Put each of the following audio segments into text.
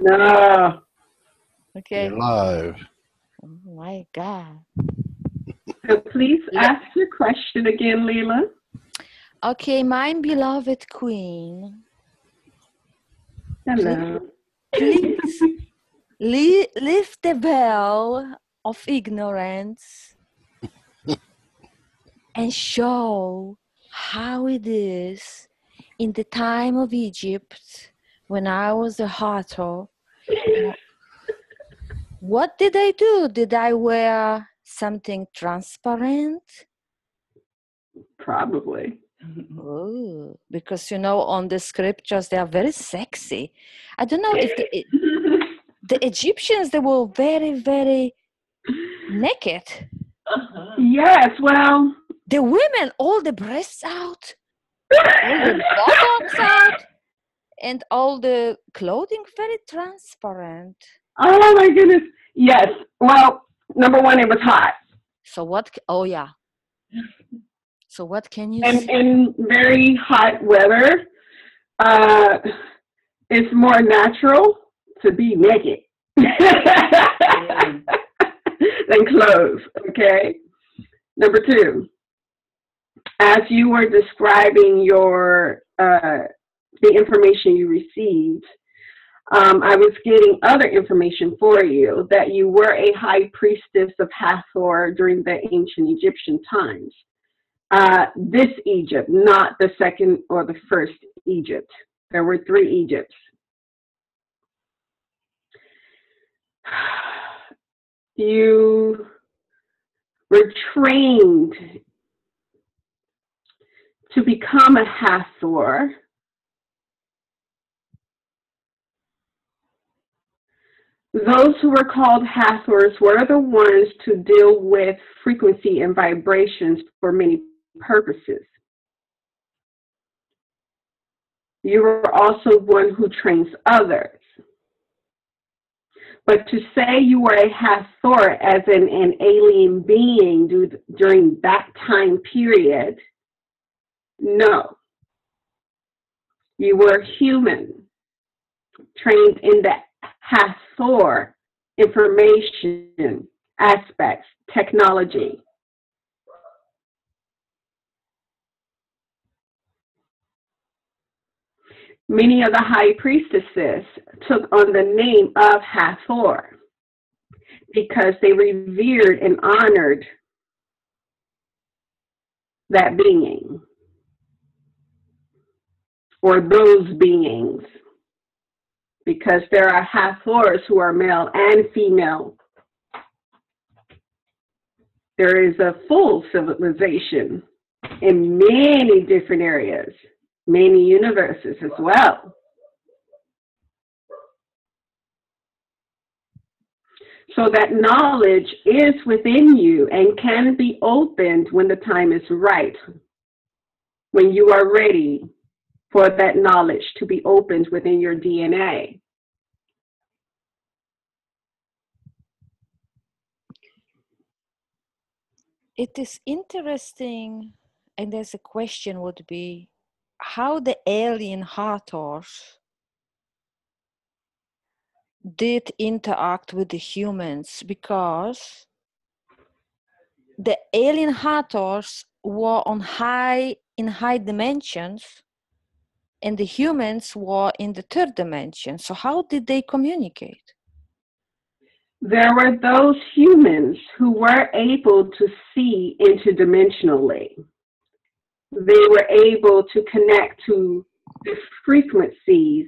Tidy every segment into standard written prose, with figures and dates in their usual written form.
No. Okay. You're live. Oh my God. So please ask your question again, Leela. Okay, my beloved queen. Hello. Please lift the veil of ignorance and show how it is in the time of Egypt when I was a Hathor. What did I do? Did I wear something transparent? Probably. Oh, because on the scriptures they are very sexy. I don't know if the Egyptians, they were very, very naked. Yes, well. The women, all the breasts out, all the buttocks out, and all the clothing very transparent. Oh my goodness. Yes. Well, number one, it was hot. So what? Oh yeah. So what can you And say? in very hot weather, it's more natural to be naked than clothes. Okay. Number two, as you were describing your the information you received, I was getting other information for you that you were a high priestess of Hathor during the ancient Egyptian times. This Egypt, not the second or the first Egypt. There were 3 Egypts. You were trained to become a Hathor Those who were called Hathors were the ones to deal with frequency and vibrations for many purposes. You are also one who trains others. But to say you were a Hathor as in an alien being during that time period, no. You were human, trained in the Hathor information aspects, technology. Many of the high priestesses took on the name of Hathor because they revered and honored that being or those beings, because there are Hathors who are male and female. There is a full civilization in many different areas, many universes as well. So that knowledge is within you and can be opened when the time is right, when you are ready for that knowledge to be opened within your DNA. It is interesting, and there's a question would be how the alien Hathors did interact with the humans, because the alien Hathors were in high dimensions and the humans were in the 3rd dimension. So how did they communicate? There were those humans who were able to see interdimensionally. They were able to connect to the frequencies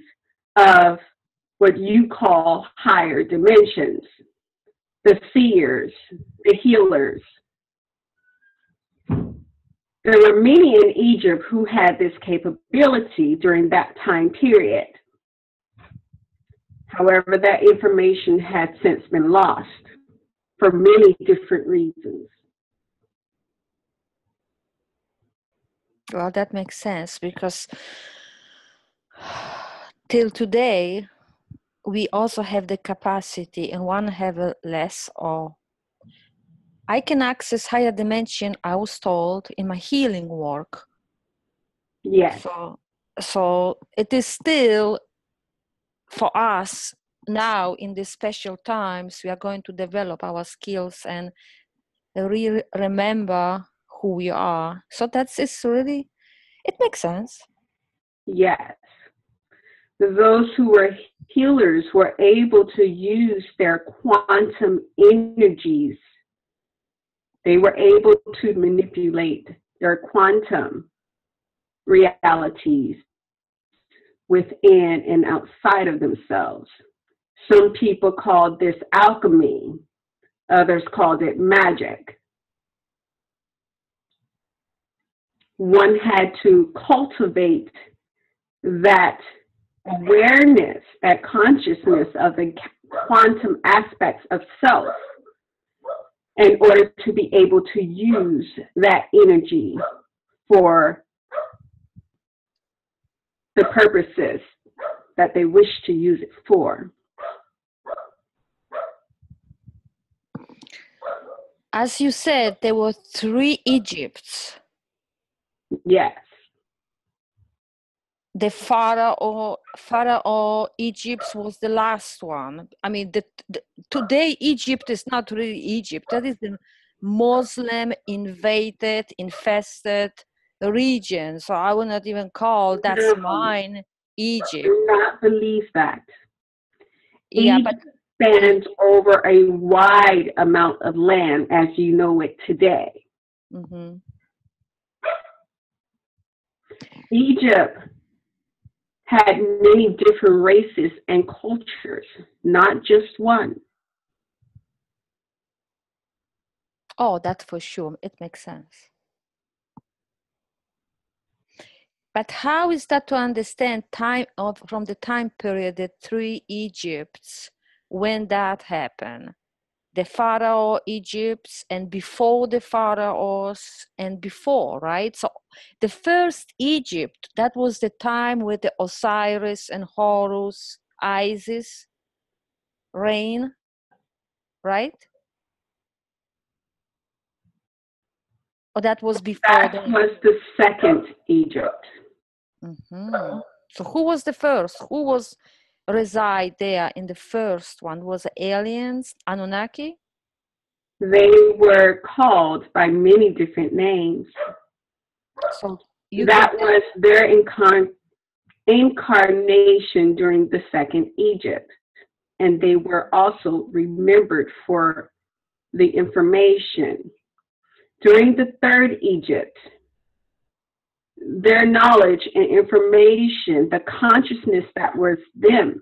of what you call higher dimensions, the seers, the healers. There were many in Egypt who had this capability during that time period. However, that information had since been lost for many different reasons. Well, that makes sense, because till today, we also have the capacity, and one have a less, or I can access higher dimension, I was told, in my healing work. Yes. So it is still, for us, now in these special times, we are going to develop our skills and remember who we are. So that's really, it makes sense. Yes. Those who were healers were able to use their quantum energies. They were able to manipulate their quantum realities within and outside of themselves. Some people called this alchemy. Others called it magic. One had to cultivate that awareness, that consciousness of the quantum aspects of self in order to be able to use that energy for the purposes that they wish to use it for. As you said, there were 3 Egypts. Yes. The Pharaoh Egypt was the last one. I mean, today Egypt is not really Egypt. That is the Muslim invaded, infested region. So I would not even call that's mine Egypt. Do not believe that. Yeah, Egypt spans over a wide amount of land as you know it today. Mm-hmm. Egypt had many different races and cultures, not just one. Oh, that's for sure. It makes sense. But how is that to understand from the time period, the 3 Egypts, when that happened? The Pharaoh Egypts and before the Pharaohs and before, right? So the first Egypt, that was the time with the Osiris and Horus, Isis reign, right? Or that was before? That was the second Egypt. Mm-hmm. So who was the first? Who was reside there in the first one? Was it aliens, Anunnaki? They were called by many different names. So that was their incarnation during the second Egypt. And they were also remembered for the information. During the third Egypt, their knowledge and information, the consciousness that was them,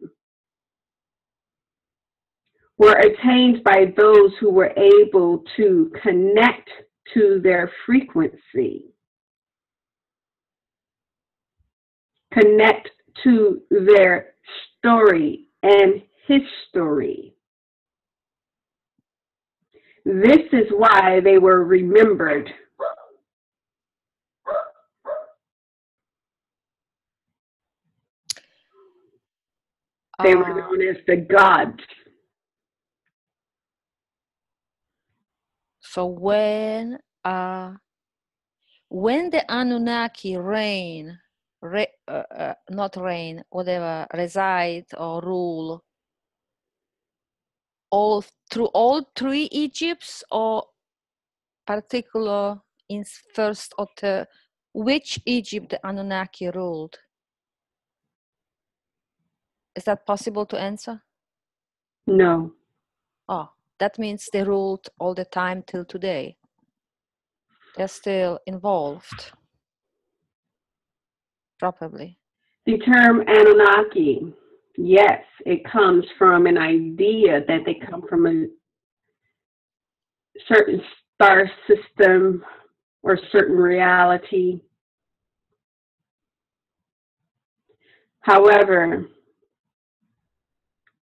were attained by those who were able to connect to their frequency, connect to their story and history. This is why they were remembered. They were known as the gods. So when the Anunnaki reside or rule through all 3 Egypts, or particular in first or third, which Egypt the Anunnaki ruled? Is that possible to answer? No. Oh, that means they ruled all the time till today. They're still involved, probably. The term Anunnaki, yes, it comes from an idea that they come from a certain star system or certain reality. However,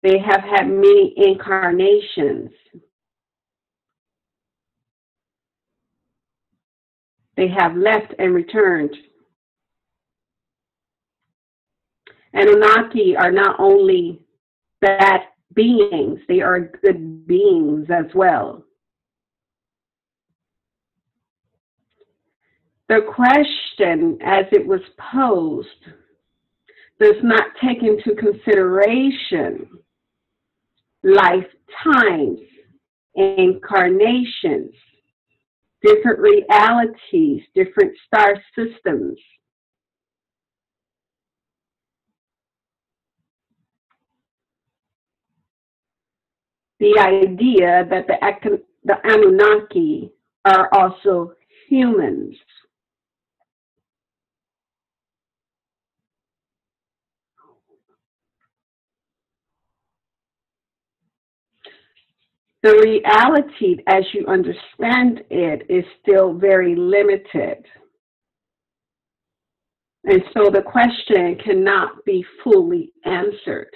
they have had many incarnations. They have left and returned. Anunnaki are not only bad beings, they are good beings as well. The question, as it was posed, does not take into consideration lifetimes, incarnations, different realities, different star systems. The idea that the Anunnaki are also humans. The reality, as you understand it, is still very limited. And so the question cannot be fully answered.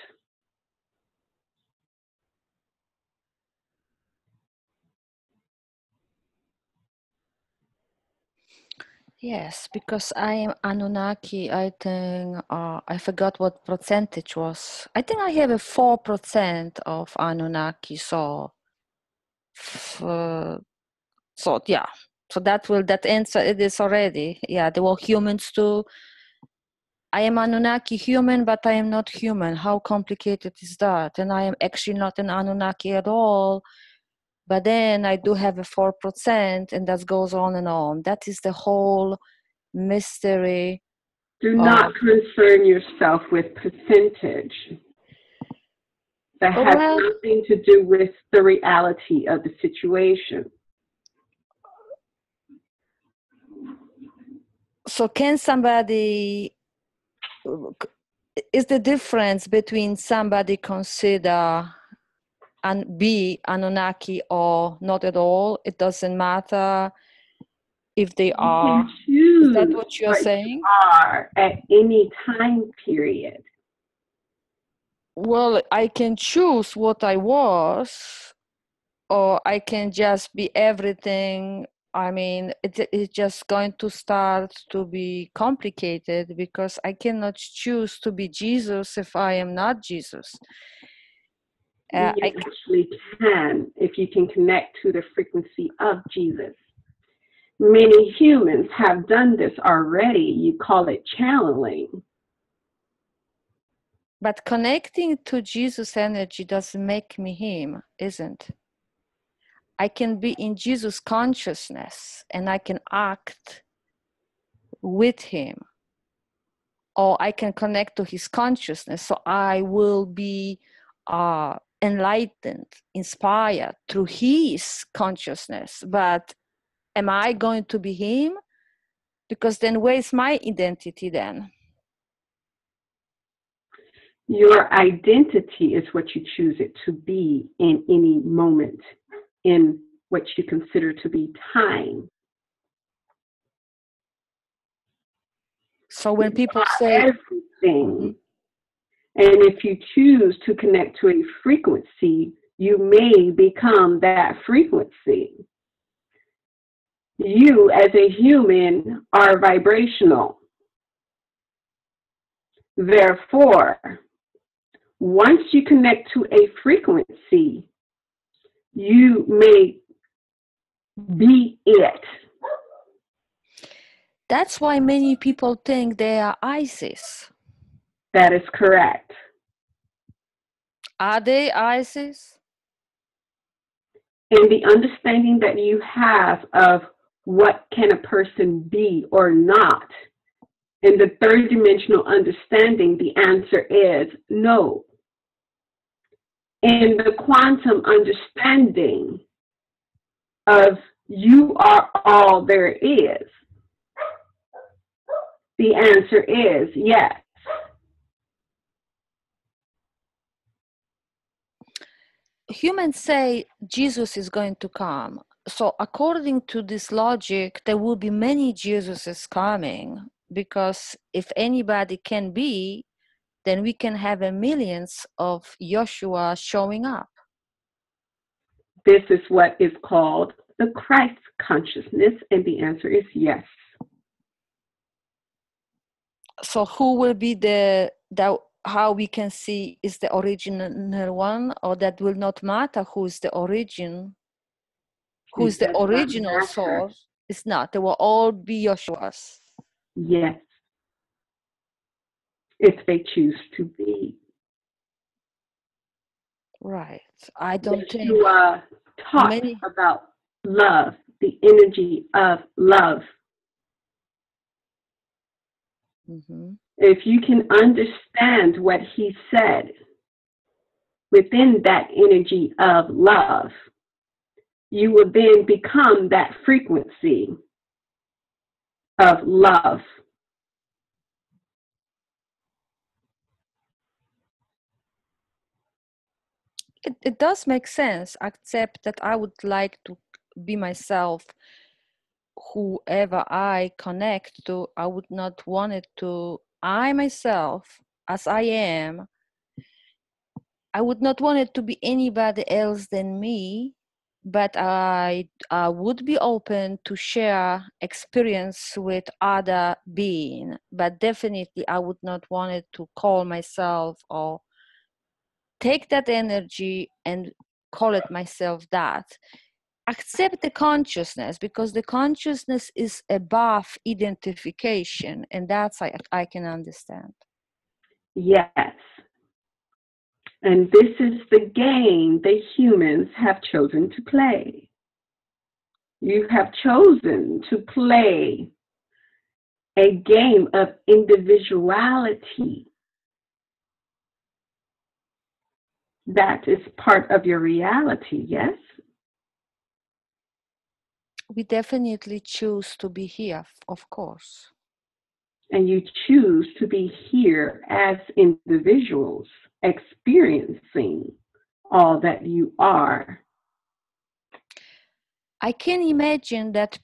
Yes, because I am Anunnaki, I think, I forgot what percentage was. I think I have a 4% of Anunnaki, so yeah. So that answer it is already. Yeah, there were humans too. I am Anunnaki human, but I am not human. How complicated is that? And I am actually not an Anunnaki at all. But then I do have a 4%, and that goes on and on. That is the whole mystery. Do not concern yourself with percentage. That has nothing to do with the reality of the situation. So can somebody, is the difference between somebody consider and be Anunnaki or not at all? It doesn't matter if they are. Is that what you're saying? You are at any time period. Well, I can choose what I was, or I can just be everything. I mean, it's just going to start to be complicated because I cannot choose to be Jesus if I am not Jesus. You actually can if you can connect to the frequency of Jesus. Many humans have done this already. You call it channeling. But connecting to Jesus' energy doesn't make me him, isn't? I can be in Jesus' consciousness and I can act with him. Or I can connect to his consciousness. So I will be enlightened, inspired through his consciousness. But am I going to be him? Because then where's my identity then? Your identity is what you choose it to be in any moment, in what you consider to be time. So when people say everything, and if you choose to connect to a frequency, you may become that frequency. You as a human are vibrational. Therefore, once you connect to a frequency, you may be it. That's why many people think they are Isis. That is correct. Are they Isis? And the understanding that you have of what can a person be or not, in the third dimensional understanding, the answer is no. In the quantum understanding of you are all there is, the answer is yes. Humans say Jesus is going to come. So according to this logic, there will be many Jesuses coming, because if anybody can be, then we can have millions of Joshua showing up. This is what is called the Christ consciousness, and the answer is yes. So who will be the how we can see is the original one, or that will not matter who is the origin, who is the original source? It's not. They will all be Joshua's. Yes. If they choose to be. Right. I don't think Yeshua taught many. about love, the energy of love. Mm-hmm. If you can understand what he said within that energy of love, you will then become that frequency of love. It does make sense, except that I would like to be myself. Whoever I connect to, I would not want it to, I myself, as I am, I would not want it to be anybody else than me, but I would be open to share experience with other being, but definitely I would not want it to call myself or take that energy and call it myself that. Accept the consciousness, because the consciousness is above identification, and that's I can understand. Yes. And this is the game the humans have chosen to play. You have chosen to play a game of individuality. That is part of your reality, yes? We definitely choose to be here, of course. And you choose to be here as individuals, experiencing all that you are. I can imagine that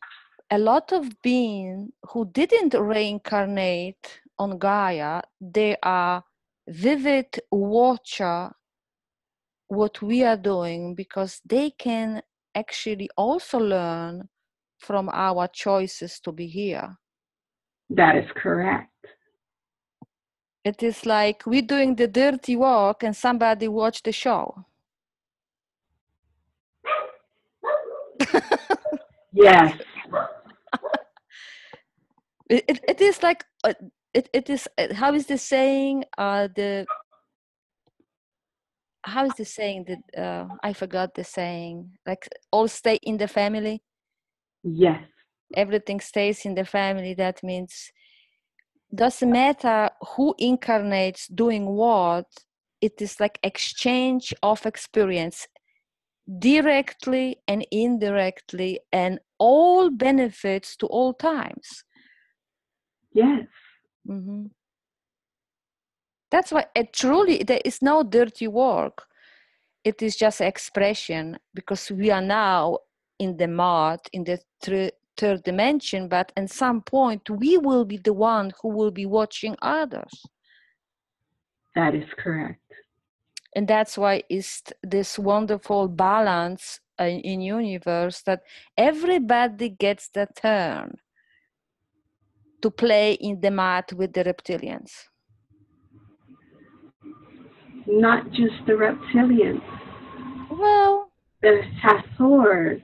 a lot of beings who didn't reincarnate on Gaia, they are vivid watcher what we are doing, because they can actually also learn from our choices to be here. That is correct. It is like we're doing the dirty work and somebody watch the show. Yes. It is like it is how is the saying how is the saying that I forgot the saying, like all stay in the family. Yes. Everything stays in the family. That means doesn't matter who incarnates doing what, it is like exchange of experience directly and indirectly, and all benefits to all times. Yes. Mm-hmm. That's why truly there is no dirty work. It is just expression, because we are now in the mud, in the third dimension, but at some point we will be the one who will be watching others. That is correct. And that's why it's this wonderful balance in universe, that everybody gets the turn to play in the mat with the reptilians. Not just the reptilians. Well, The Hathors,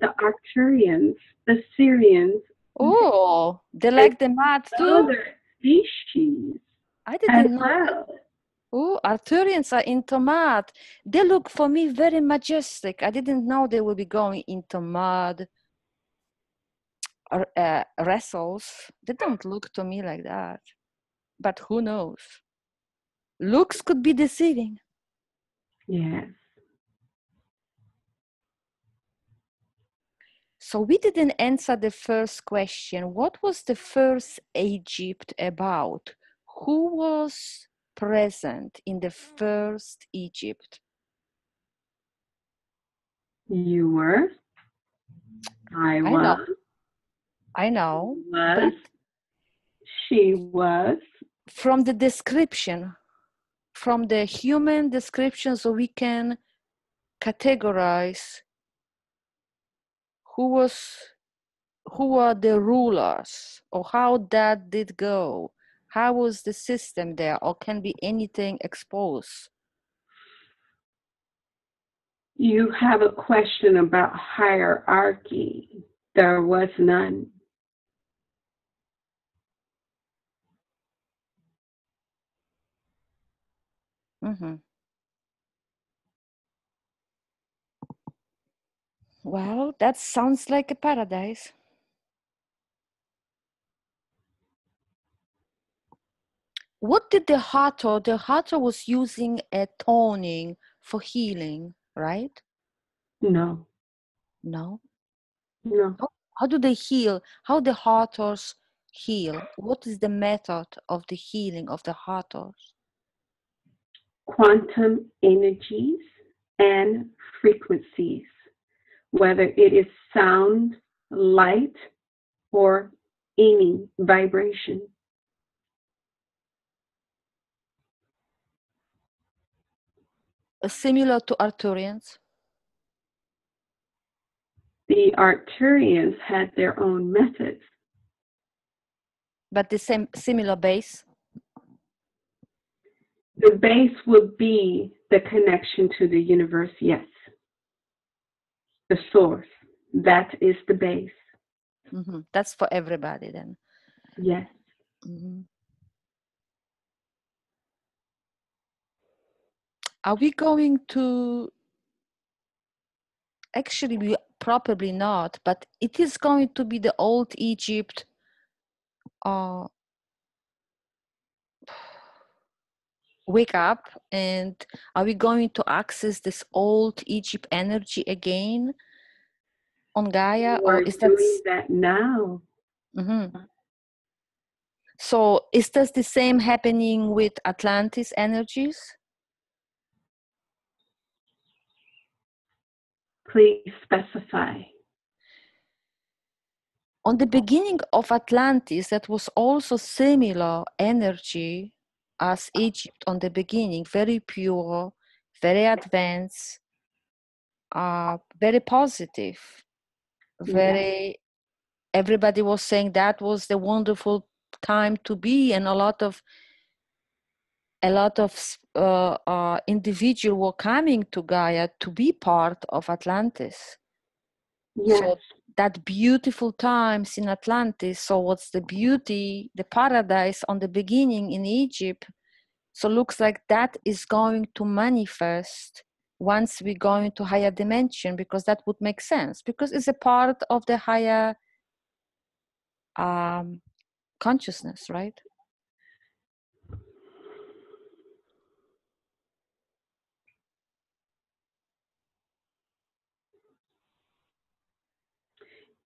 the Arcturians, the Syrians. oh, they like the mat too? Other species I as didn't know. well. Oh, Arthurians are into mud. They look for me very majestic. I didn't know they would be going into mud or wrestles. They don't look to me like that. But who knows? Looks could be deceiving. Yes. So we didn't answer the first question. What was the first Egypt about? Who was present in the first Egypt? You were. I I know. was. I know. Was. But She was. from the description, from the human description, so we can categorize who are the rulers, or how that did go, how was the system there, or can be anything exposed. You have a question about hierarchy. There was none. Mm-hmm. Well, that sounds like a paradise. What did the Hathor? The Hathor was using a toning for healing, right? No. No. No. How do they heal? How the Hathors heal? What is the method of the healing of the Hathors? Quantum energies and frequencies, whether it is sound, light, or any vibration. Similar to Arthurians? The Arcturians had their own methods. But the same similar base? The base would be the connection to the universe, yes. The source, that is the base. Mm-hmm. That's for everybody then. Yes. Mm-hmm. Are we going to, actually we probably not, but it is going to be the old Egypt wake up, and are we going to access this old Egypt energy again on Gaia, or is that doing that now? Mm-hmm. So is this the same happening with Atlantis energies? Please specify. On the beginning of Atlantis, that was also similar energy as Egypt on the beginning, very pure, very advanced, very positive, very, everybody was saying that was the wonderful time to be, and a lot of individuals were coming to Gaia to be part of Atlantis. Yes. So that beautiful times in Atlantis. So what's the beauty, the paradise on the beginning in Egypt? So looks like that is going to manifest once we go into higher dimension, because that would make sense, because it's a part of the higher consciousness, right?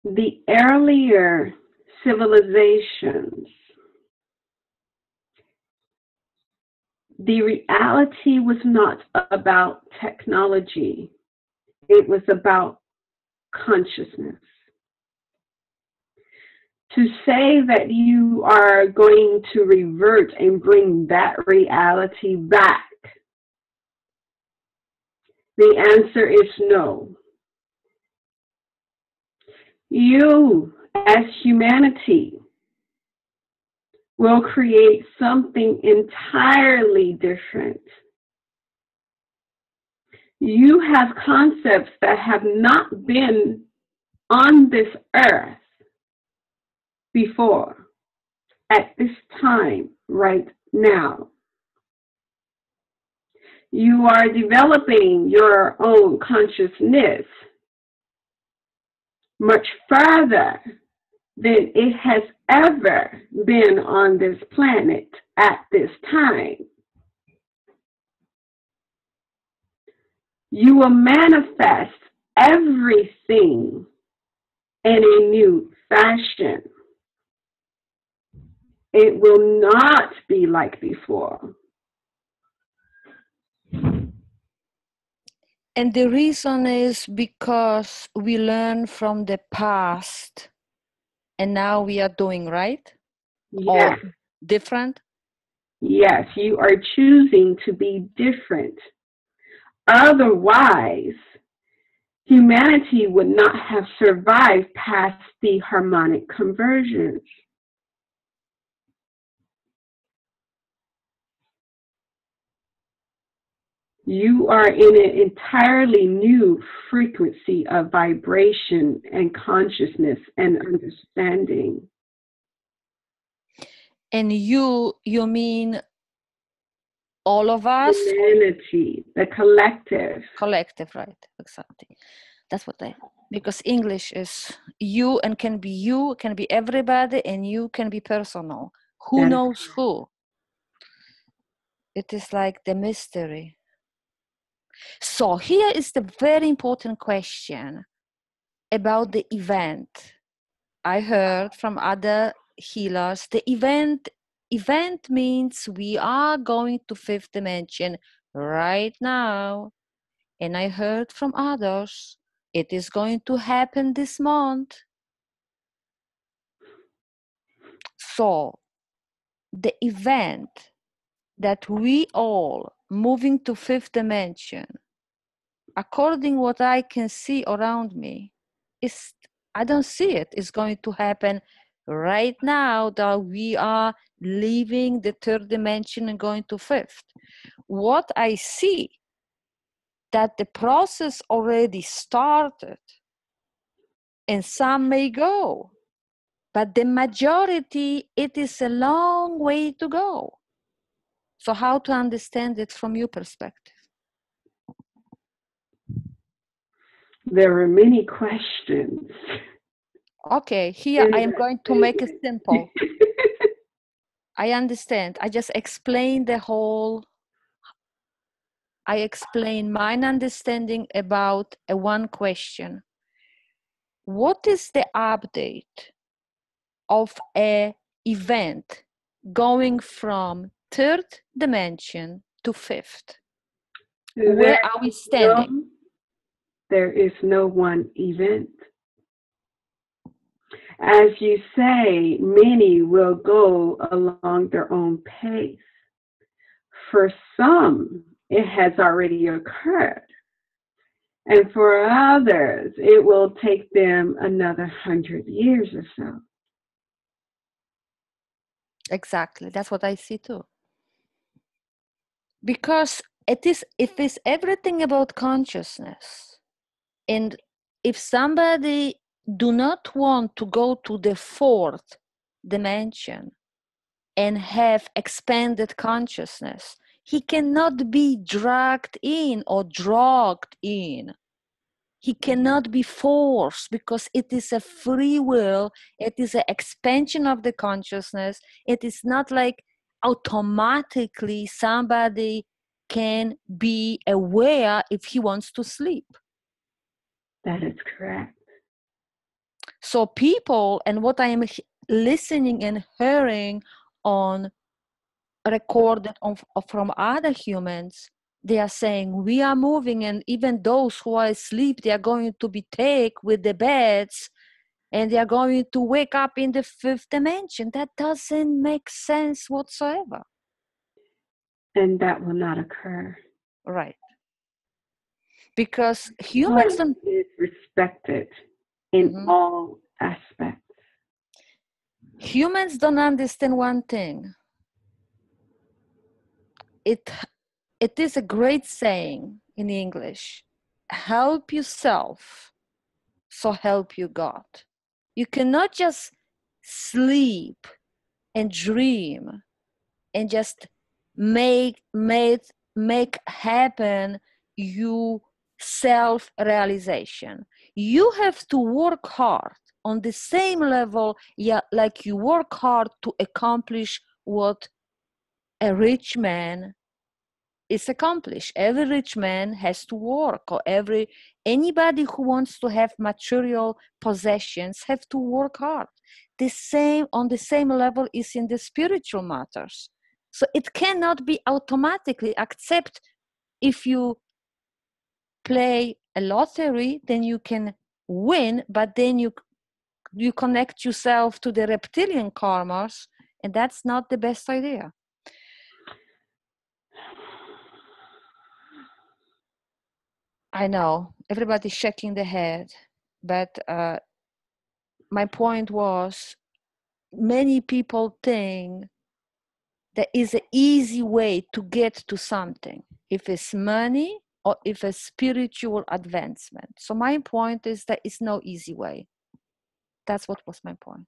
The earlier civilizations, the reality was not about technology. It was about consciousness. To say that you are going to revert and bring that reality back, the answer is no. You, as humanity, will create something entirely different. You have concepts that have not been on this earth before, at this time, right now. You are developing your own consciousness much further than it has ever been on this planet at this time. You will manifest everything in a new fashion. It will not be like before. And the reason is because we learn from the past and now we are doing right? Yes. Or different? Yes, you are choosing to be different. Otherwise, humanity would not have survived past the harmonic conversions. You are in an entirely new frequency of vibration and consciousness and understanding. And you mean all of us? Humanity, the collective. Collective, right, exactly. That's what I, because English is you and can be everybody, and you can be personal. Who knows who? It is like the mystery. So here is the very important question about the event. I heard from other healers, the event means we are going to fifth dimension right now. And I heard from others, it is going to happen this month. So the event that we all moving to fifth dimension, according what I can see around me, is, I don't see it. It's going to happen right now that we are leaving the third dimension and going to fifth. What I see, that the process already started, and some may go, but the majority, it is a long way to go. So how to understand it from your perspective? There are many questions. Okay, here I am going to make it simple. I understand. I just explain the whole, I explain my understanding about a one question. What is the update of a event going from third dimension to fifth? Where are we standing? There is no one event. As you say, many will go along their own pace. For some, it has already occurred. And for others, it will take them another 100 years or so. Exactly. That's what I see too. Because it is everything about consciousness. And if somebody do not want to go to the fourth dimension and have expanded consciousness, he cannot be dragged in or drugged in. He cannot be forced, because it is a free will. It is an expansion of the consciousness. It is not like automatically somebody can be aware if he wants to sleep. That is correct. So people, and what I am listening and hearing on recorded from other humans, they are saying we are moving, and even those who are asleep, they are going to be taken with the beds, and they are going to wake up in the fifth dimension. That doesn't make sense whatsoever. And that will not occur. Right. Because humans don't... is respected in all aspects. Humans don't understand one thing. It is a great saying in English: help yourself, so help you God. You cannot just sleep and dream and just make happen you self-realization. You have to work hard on the same level, like you work hard to accomplish what a rich man is accomplished. Every rich man has to work, or anybody who wants to have material possessions have to work hard. On the same level is in the spiritual matters. So it cannot be automatically, except if you play a lottery, then you can win, but then you connect yourself to the reptilian karmas, and that's not the best idea. I know everybody's shaking their head, but my point was, many people think there is an easy way to get to something, if it's money or if it's spiritual advancement. So my point is there is no easy way. That's what was my point.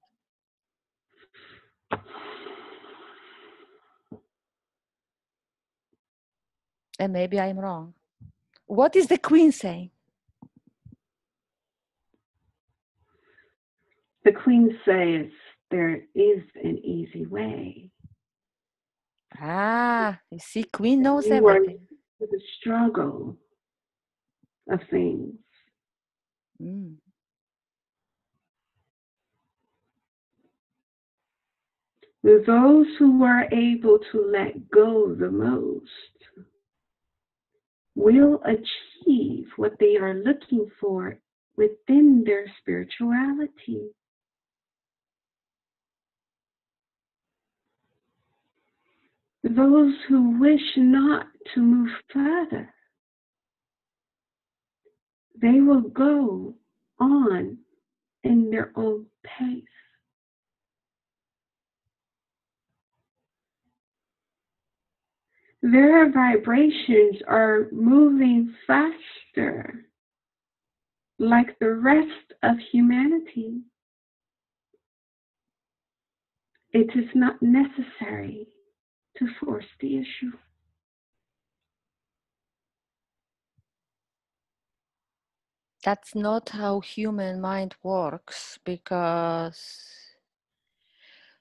And maybe I'm wrong. What is the Queen saying? The Queen says there is an easy way. Ah, you see, Queen knows You are everything. to the struggle of things. Mm. Those who are able to let go the most will achieve what they are looking for within their spirituality. Those who wish not to move further, they will go on in their own pace. Their vibrations are moving faster, like the rest of humanity. It is not necessary to force the issue. That's not how human mind works, because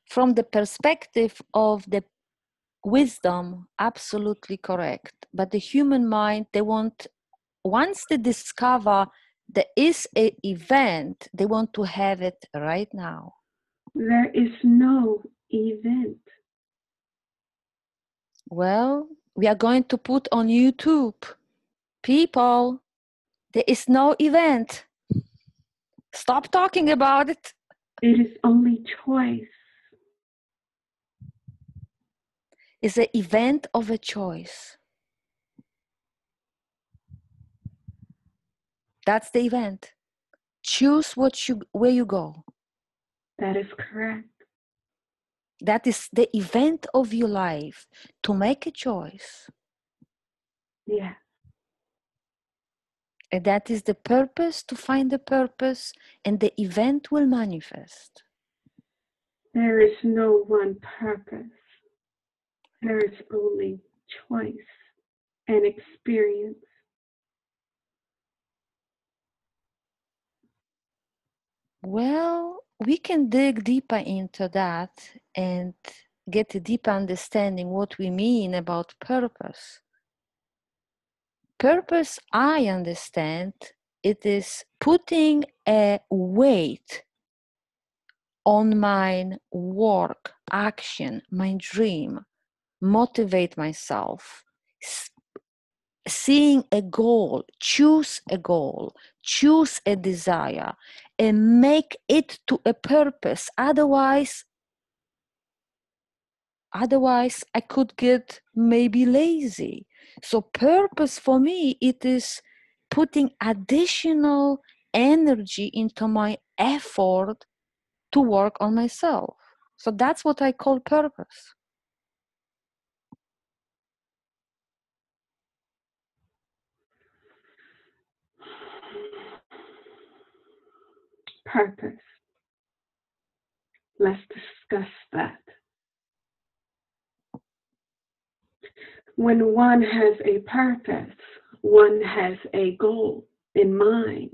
from the perspective of the wisdom, absolutely correct. But the human mind, they want, once they discover there is an event, they want to have it right now. There is no event. Well, we are going to put on YouTube, people, there is no event. Stop talking about it. It is only choice. It's an event of a choice. That's the event. Choose where you go. That is correct. That is the event of your life, to make a choice. Yeah. And that is the purpose, to find the purpose, and the event will manifest. There is no one purpose. There is only choice and experience. Well, we can dig deeper into that and get a deeper understanding what we mean about purpose. Purpose, I understand, it is putting a weight on my work, action, my dream, motivate myself, seeing a goal, choose a desire, and make it to a purpose. Otherwise I could get maybe lazy. So purpose for me, it is putting additional energy into my effort to work on myself. So that's what I call purpose. Purpose. Let's discuss that. When one has a purpose, one has a goal in mind.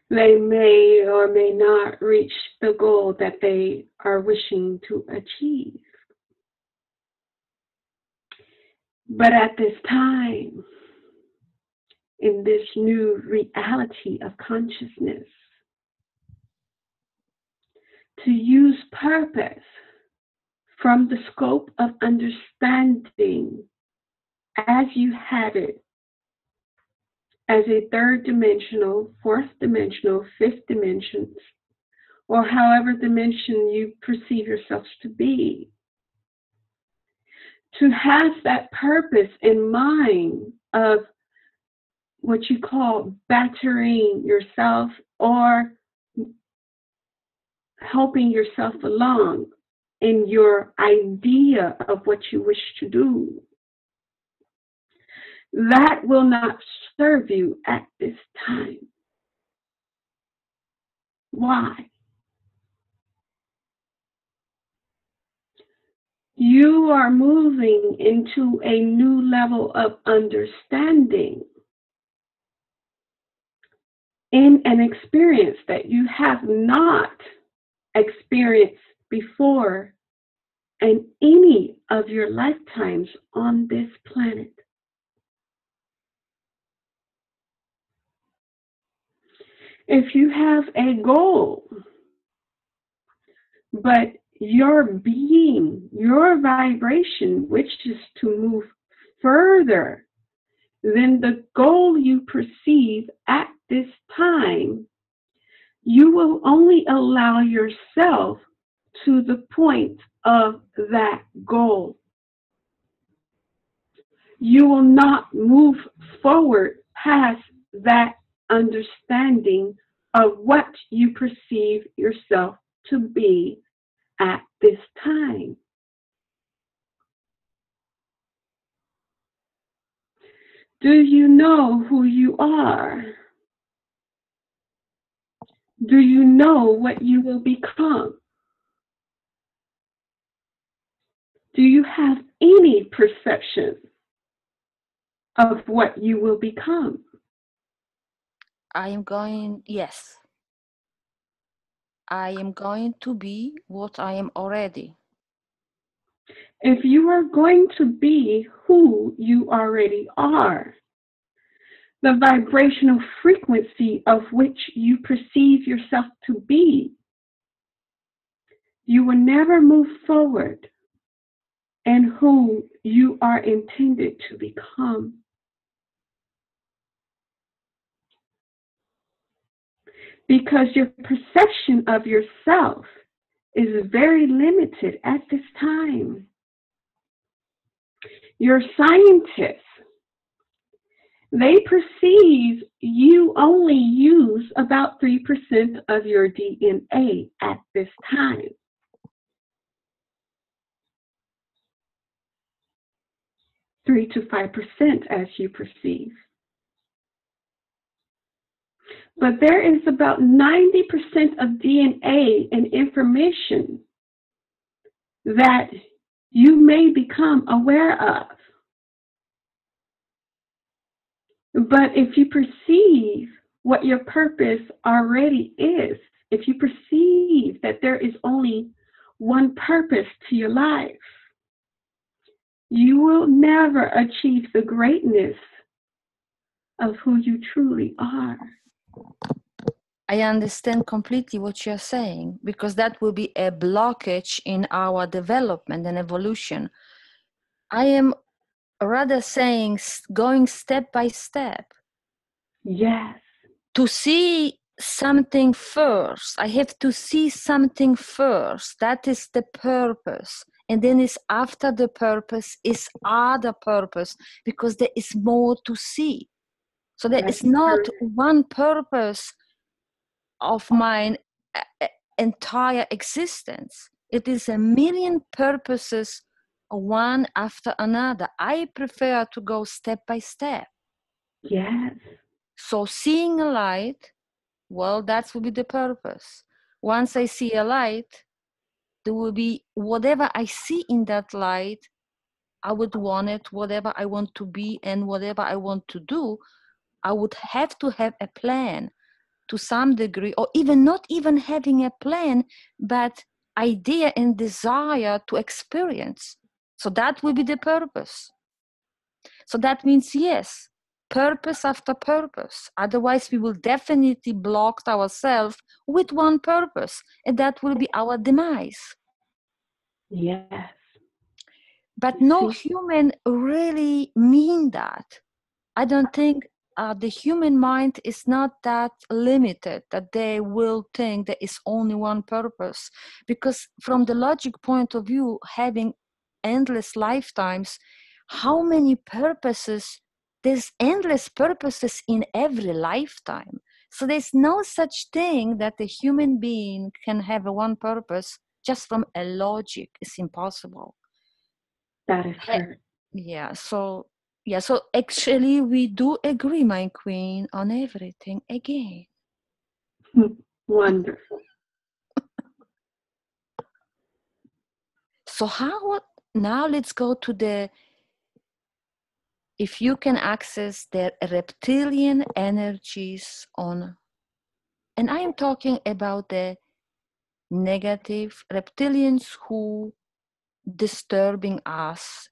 They may or may not reach the goal that they are wishing to achieve. But at this time, in this new reality of consciousness, to use purpose from the scope of understanding as you have it, as a third dimensional, fourth dimensional, fifth dimensions, or however dimension you perceive yourselves to be. To have that purpose in mind of what you call bettering yourself or helping yourself along in your idea of what you wish to do, that will not serve you at this time. Why? You are moving into a new level of understanding in an experience that you have not experienced before in any of your lifetimes on this planet. If you have a goal, but your being, your vibration wishes to move further than the goal you perceive at this time, you will only allow yourself to the point of that goal. You will not move forward past that understanding of what you perceive yourself to be at this time. Do you know who you are? Do you know what you will become? Do you have any perception of what you will become? Yes. I am going to be what I am already. If you are going to be who you already are, the vibrational frequency of which you perceive yourself to be, you will never move forward in who you are intended to become. Because your perception of yourself is very limited at this time. Your scientists, they perceive you only use about 3% of your DNA at this time. Three to 5% as you perceive. But there is about 90% of DNA and information that you may become aware of. But if you perceive what your purpose already is, if you perceive that there is only one purpose to your life, you will never achieve the greatness of who you truly are. I understand completely what you're saying, because that will be a blockage in our development and evolution. I am rather saying going step by step. Yes. To see something first, I have to see something first. That is the purpose. And then is after the purpose is other purpose, because there is more to see. So there is not one purpose of my entire existence. It is a million purposes, one after another. I prefer to go step by step. Yes. So seeing a light, well, that will be the purpose. Once I see a light, there will be whatever I see in that light, I would want it, whatever I want to be and whatever I want to do, I would have to have a plan to some degree, or even not even having a plan, but idea and desire to experience. So that will be the purpose. So that means, yes, purpose after purpose. Otherwise, we will definitely block ourselves with one purpose, and that will be our demise. Yes. But no human really mean that. I don't think the human mind is not that limited that they will think there is only one purpose. Because from the logic point of view, having endless lifetimes, how many purposes? There's endless purposes in every lifetime. So there's no such thing that a human being can have a one purpose just from a logic. It's impossible. That is correct. Yeah, so actually we do agree, my queen, on everything again. Wonderful. So now let's go to if you can access the reptilian energies on And I am talking about the negative reptilians who disturbing us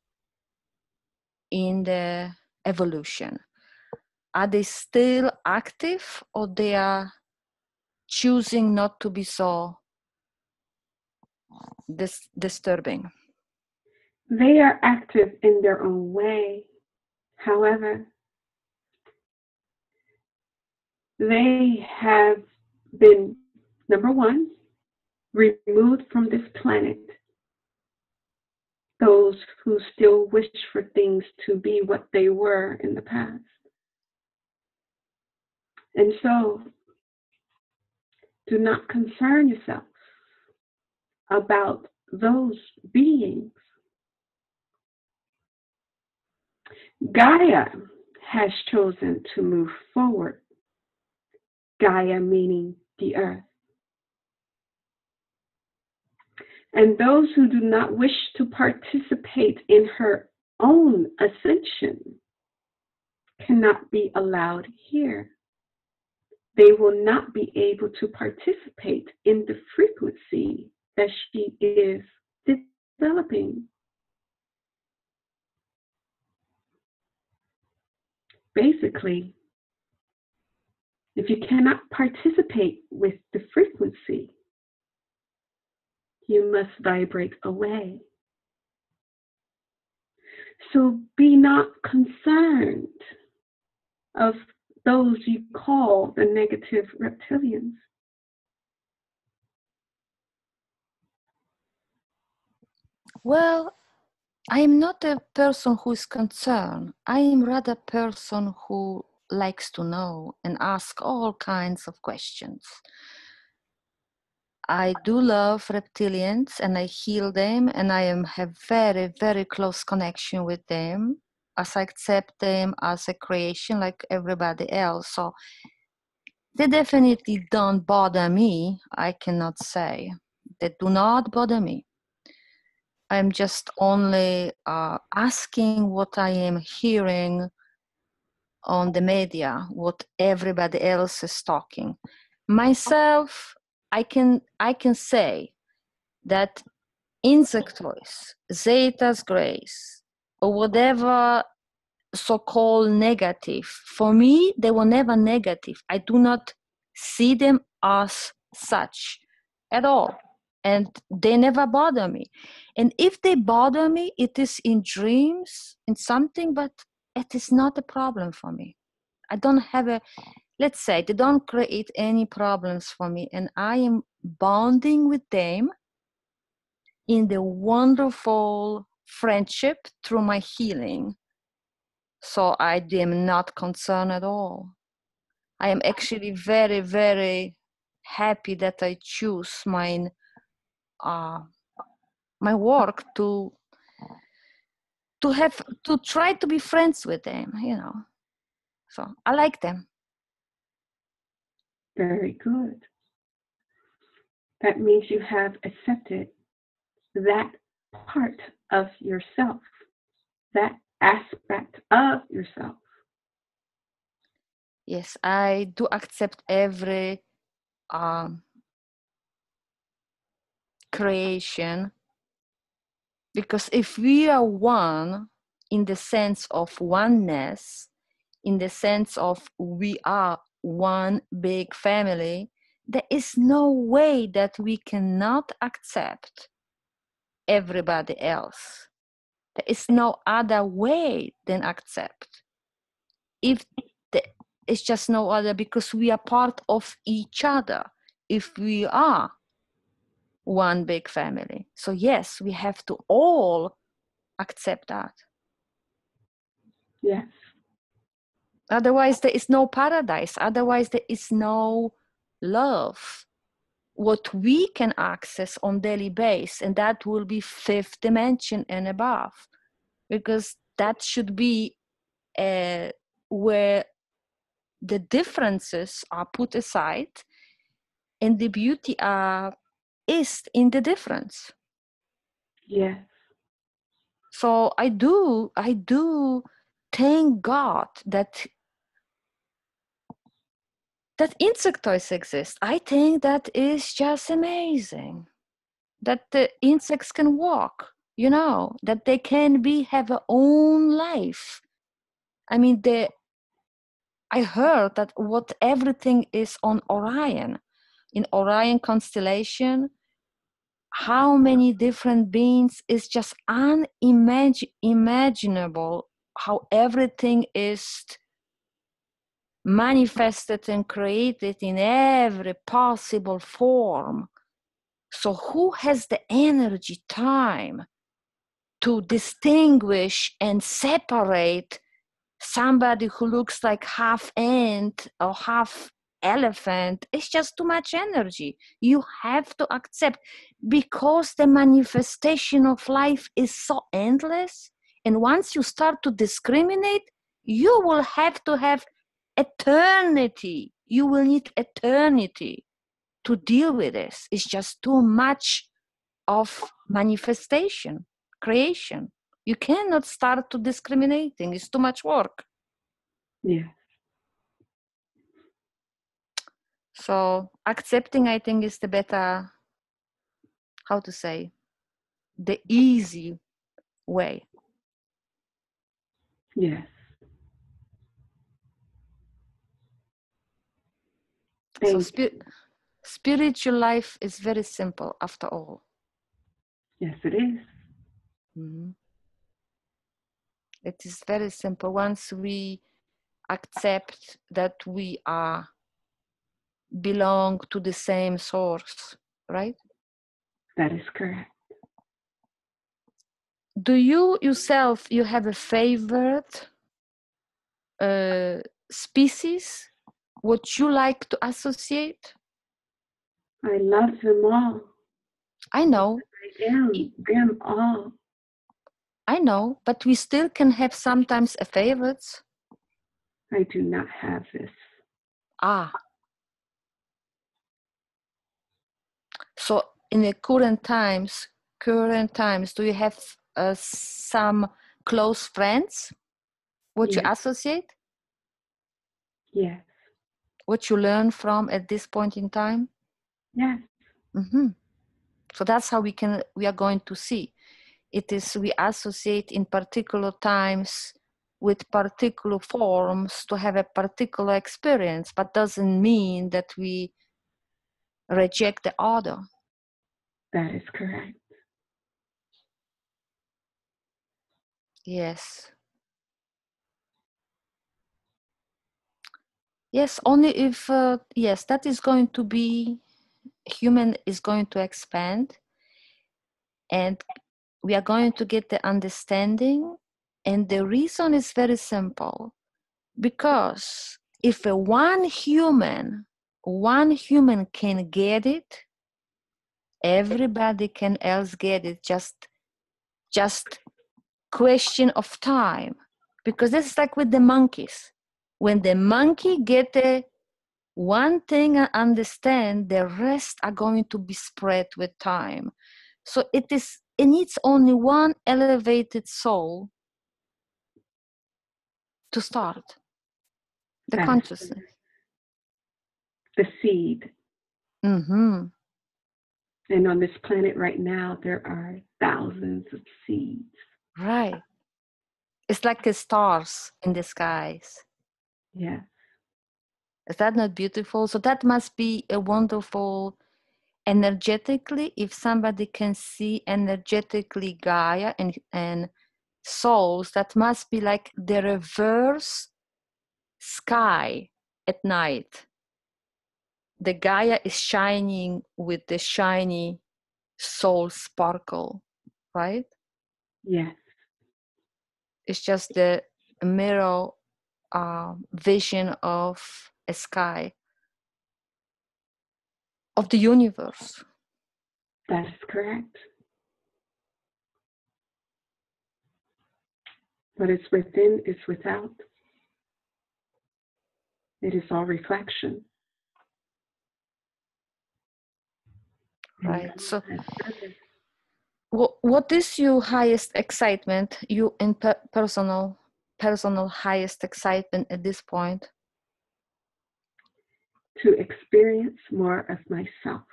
in the evolution. Are they still active, or they are choosing not to be so disturbing? They are active in their own way. However, they have been, number one, removed from this planet. Those who still wish for things to be what they were in the past. And so, do not concern yourself about those beings. Gaia has chosen to move forward. Gaia meaning the earth. And those who do not wish to participate in her own ascension cannot be allowed here. They will not be able to participate in the frequency that she is developing. Basically, if you cannot participate with the frequency, you must vibrate away. So be not concerned of those you call the negative reptilians. Well, I am not a person who is concerned. I am rather a person who likes to know and ask all kinds of questions. I do love reptilians and I heal them, and I have very, very close connection with them, as I accept them as a creation like everybody else. So they definitely don't bother me, I cannot say. They do not bother me. I'm just only asking what I am hearing on the media, what everybody else is talking. Myself, I can say that insectoids, zetas grays, or whatever so-called negative, for me, they were never negative. I do not see them as such at all. And they never bother me. And if they bother me, it is in dreams, in something, but it is not a problem for me. I don't have let's say, they don't create any problems for me. And I am bonding with them in the wonderful friendship through my healing. So I am not concerned at all. I am actually very, very happy that I choose my work to try to be friends with them, So I like them. Very good. That means you have accepted that part of yourself, that aspect of yourself. Yes, I do accept every creation, because if we are one in the sense of oneness, in the sense of we are one big family, there is no way that we cannot accept everybody else. There is no other way than accept. It's just no other, because we are part of each other if we are one big family. So yes, we have to all accept that. Yes. Otherwise, there is no paradise. Otherwise, there is no love. What we can access on daily basis, and that will be fifth dimension and above, because that should be where the differences are put aside and the beauty is in the difference. Yes. So I do thank God that that insectoids exist. I think that is just amazing. That the insects can walk, you know, that they can have their own life. I mean, I heard that what everything is on Orion, in Orion constellation, how many different beings is just unimaginable, how everything is manifested and created in every possible form. So who has the energy, time to distinguish and separate somebody who looks like half ant or half elephant? It's just too much energy. You have to accept, because the manifestation of life is so endless. And once you start to discriminate, you will have to have eternity. You will need eternity to deal with this. It's just too much of manifestation, creation. You cannot start to discriminating. It's too much work. Yeah. So accepting, I think, is the better, how to say, the easy way. Yes. So spiritual life is very simple after all. Yes, it is. Mm-hmm. It is very simple. Once we accept that we belong to the same source, right? That is correct. Do you yourself, you have a favorite species, what you like to associate? I love them all. I know. I am them all. I know, but we still can have sometimes a favorites. I do not have this. So in the current times, do you have some close friends? What Yes. you associate? Yes. What you learn from at this point in time? Yes. Mm-hmm. So that's how we are going to see. It is, we associate in particular times with particular forms to have a particular experience, but doesn't mean that we reject the other. That is correct. Yes. Yes, only if, yes, that is going to be, human is going to expand, and we are going to get the understanding. And the reason is very simple, because if one human can get it, everybody can else get it. Just question of time. Because this is like with the monkeys. When the monkey get one thing and understand, the rest are going to be spread with time. So it needs only one elevated soul to start the That consciousness. the seed. Mm-hmm. And on this planet right now, there are thousands of seeds. Right. It's like the stars in the skies. Yeah. Is that not beautiful? So that must be a wonderful, energetically, if somebody can see energetically Gaia and souls, that must be like the reverse sky at night. The Gaia is shining with the shiny soul sparkle, right? Yes. It's just the mirror vision of a sky, of the universe. That is correct. But it's within, it's without. It is all reflection. Right. So what is your highest excitement, you in personal highest excitement at this point? to experience more of myself,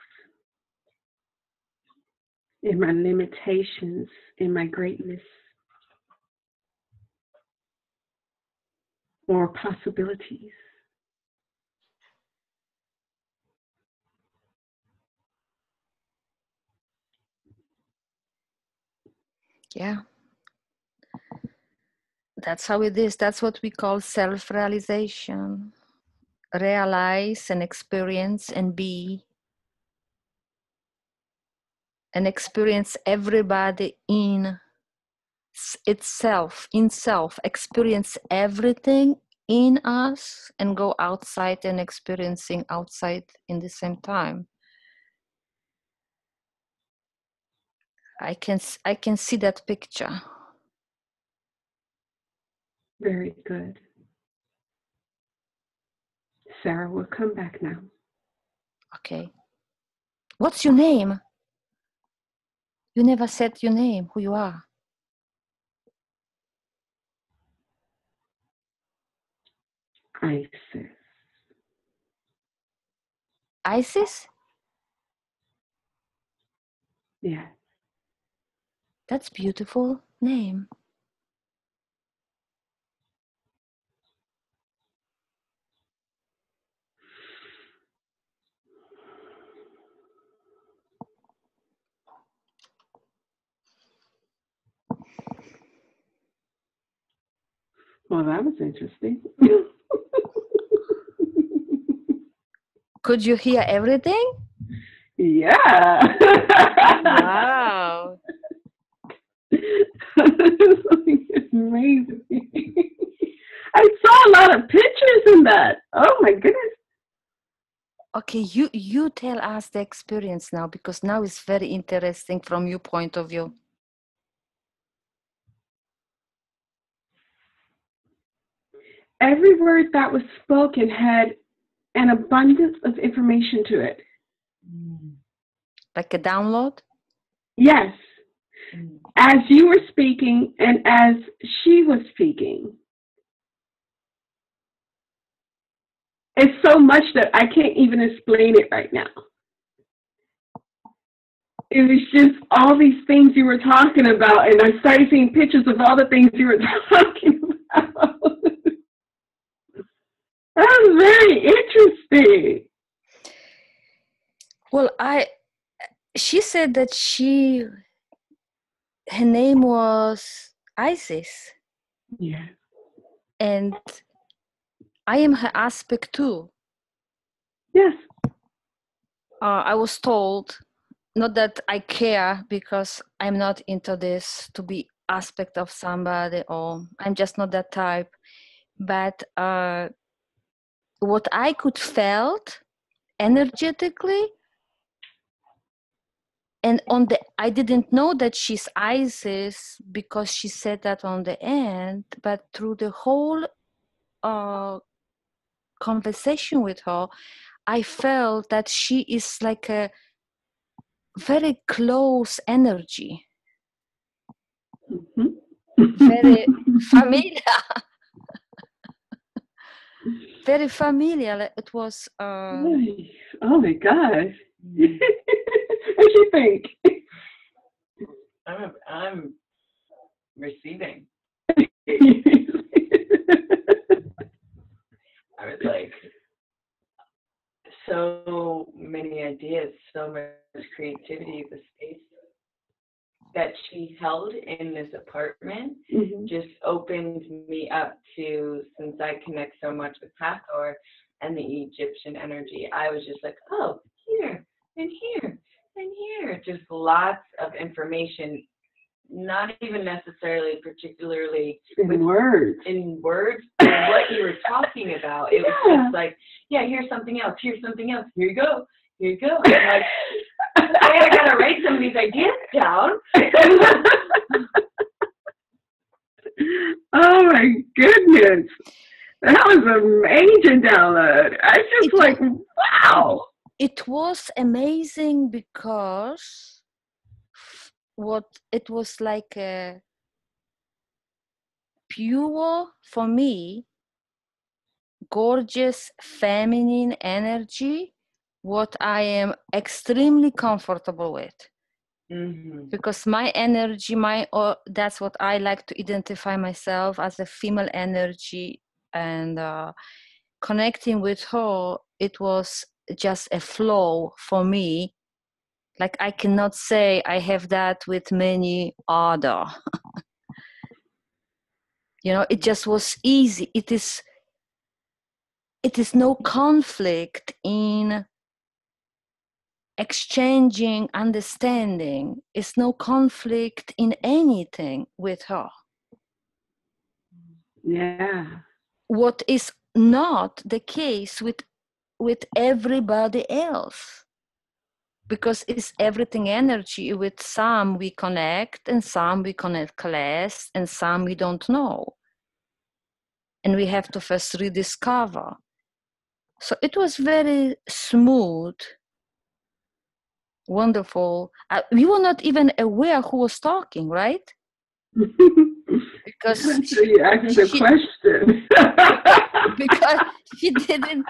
in my limitations, in my greatness, or possibilities. Yeah. That's how it is. That's what we call self-realization. Realize and experience and be. And experience everybody in itself, in self. Experience everything in us and go outside and experiencing outside in the same time. I can see that picture. Very good. Sarah, we'll come back now. Okay. What's your name? You never said your name, who you are. Isis. Isis? Yeah. That's beautiful name. Well, that was interesting. Could you hear everything? Yeah. Wow. It's amazing. I saw a lot of pictures in that. Oh my goodness. Okay, you tell us the experience now, because now it's very interesting from your point of view. Every word that was spoken had an abundance of information to it. Like a download? Yes. As you were speaking and as she was speaking. It's so much that I can't even explain it right now. It was just all these things you were talking about, and I started seeing pictures of all the things you were talking about. That was very interesting. Well, she said that her name was Isis. Yeah. And I am her aspect too. Yes. I was told, not that I care, because I'm not into this to be aspect of somebody, or I'm just not that type. But what I could felt energetically, and I didn't know that she's Isis because she said that on the end, but through the whole conversation with her, I felt that she is like a very close energy. Mm-hmm. Very familiar. Very familiar. It was. Oh my gosh! What do you think? I'm receiving. I was like, so many ideas, so much creativity. The space that she held in this apartment just opened me up to, since I connect so much with Hathor and the Egyptian energy, I was just like, oh, here and here and here. Just lots of information, not even necessarily particularly in words, what you were talking about. It was just like, yeah, here's something else, here you go. I'm like, I gotta write some of these ideas down. Oh my goodness. That was a major download. I just wow. It was amazing because it was like a pure, for me, gorgeous feminine energy, what I am extremely comfortable with. Because my energy, that's what I like to identify myself as, a female energy, and connecting with her, it was just a flow for me. Like, I cannot say I have that with many other. You know, it just was easy. It is no conflict in exchanging understanding. It's no conflict in anything with her. Yeah. What is not the case with everybody else, because it's everything energy. With some we connect, and some we connect less, and some we don't know, and we have to first rediscover. So it was very smooth, wonderful. We were not even aware who was talking, right? Because so you asked the question. Because she didn't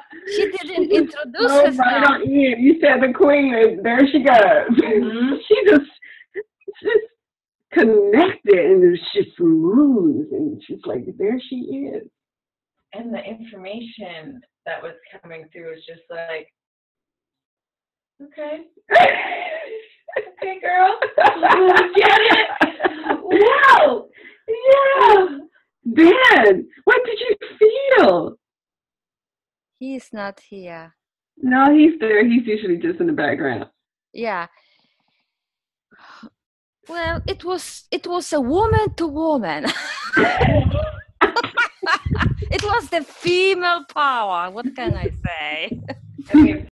introduce herself. Right on in. You said the queen, and there she goes. She just connected, and she's smooth, and she's like, there she is. And the information that was coming through was just like, okay. Okay, girl. Get it? Wow. Yeah. Ben, what did you feel? He's not here. No, he's there. He's usually just in the background. Yeah. Well, it was a woman to woman. It was the female power. What can I say? Okay.